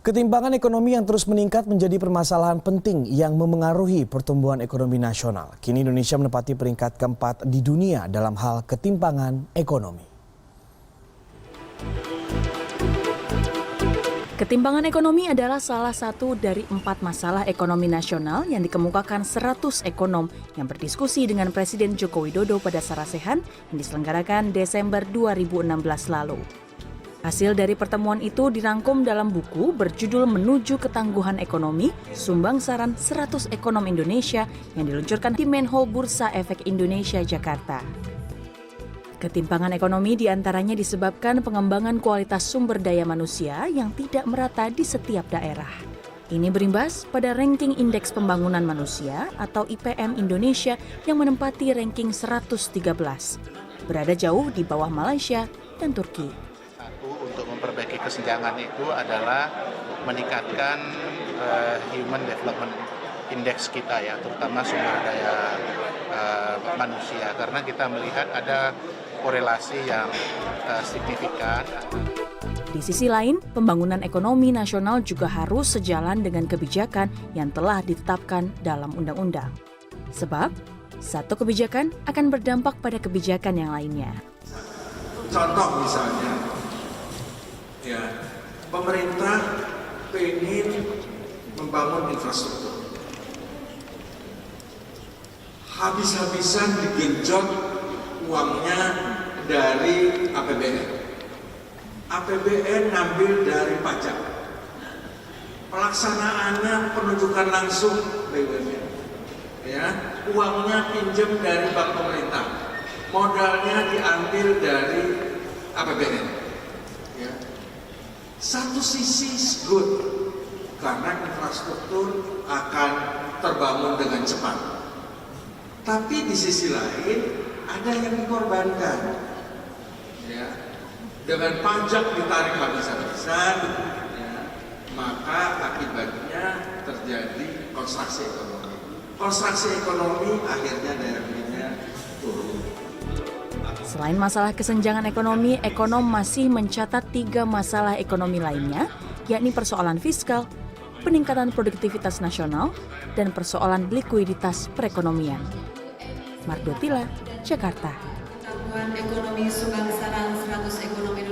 Ketimpangan ekonomi yang terus meningkat menjadi permasalahan penting yang memengaruhi pertumbuhan ekonomi nasional. Kini Indonesia menempati peringkat keempat di dunia dalam hal ketimpangan ekonomi. Ketimpangan ekonomi adalah salah satu dari 4 masalah ekonomi nasional yang dikemukakan 100 ekonom yang berdiskusi dengan Presiden Joko Widodo pada Sarasehan yang diselenggarakan Desember 2016 lalu. Hasil dari pertemuan itu dirangkum dalam buku berjudul Menuju Ketangguhan Ekonomi, Sumbang Saran 100 Ekonom Indonesia yang diluncurkan di Menhol Bursa Efek Indonesia, Jakarta. Ketimpangan ekonomi diantaranya disebabkan pengembangan kualitas sumber daya manusia yang tidak merata di setiap daerah. Ini berimbas pada ranking Indeks Pembangunan Manusia atau IPM Indonesia yang menempati ranking 113, berada jauh di bawah Malaysia dan Turki. Untuk memperbaiki kesenjangan itu adalah meningkatkan Human Development Index kita ya, terutama sumber daya manusia, karena kita melihat ada korelasi yang signifikan. Di sisi lain, pembangunan ekonomi nasional juga harus sejalan dengan kebijakan yang telah ditetapkan dalam undang-undang. Sebab, satu kebijakan akan berdampak pada kebijakan yang lainnya. Contoh misalnya, ya, pemerintah ingin membangun infrastruktur. Habis-habisan digenjot uangnya dari APBN. APBN ngambil dari pajak. Pelaksanaannya penunjukan langsung BUMN. Ya, uangnya pinjam dari bank pemerintah. Modalnya diambil dari APBN. Ya. Satu sisi good karena infrastruktur akan terbangun dengan cepat. Tapi di sisi lain ada yang dikorbankan. Ya. Dengan pajak ditarik habis-habisan, ya, maka akibatnya terjadi konstruksi ekonomi. Konstruksi ekonomi akhirnya daya belinya turun. Selain masalah kesenjangan ekonomi, ekonom masih mencatat 3 masalah ekonomi lainnya, yakni persoalan fiskal, peningkatan produktivitas nasional, dan persoalan likuiditas perekonomian. Mardotila, Jakarta. Ketangguhan ekonomi Sumbang Saran 100 Ekonom Indonesia.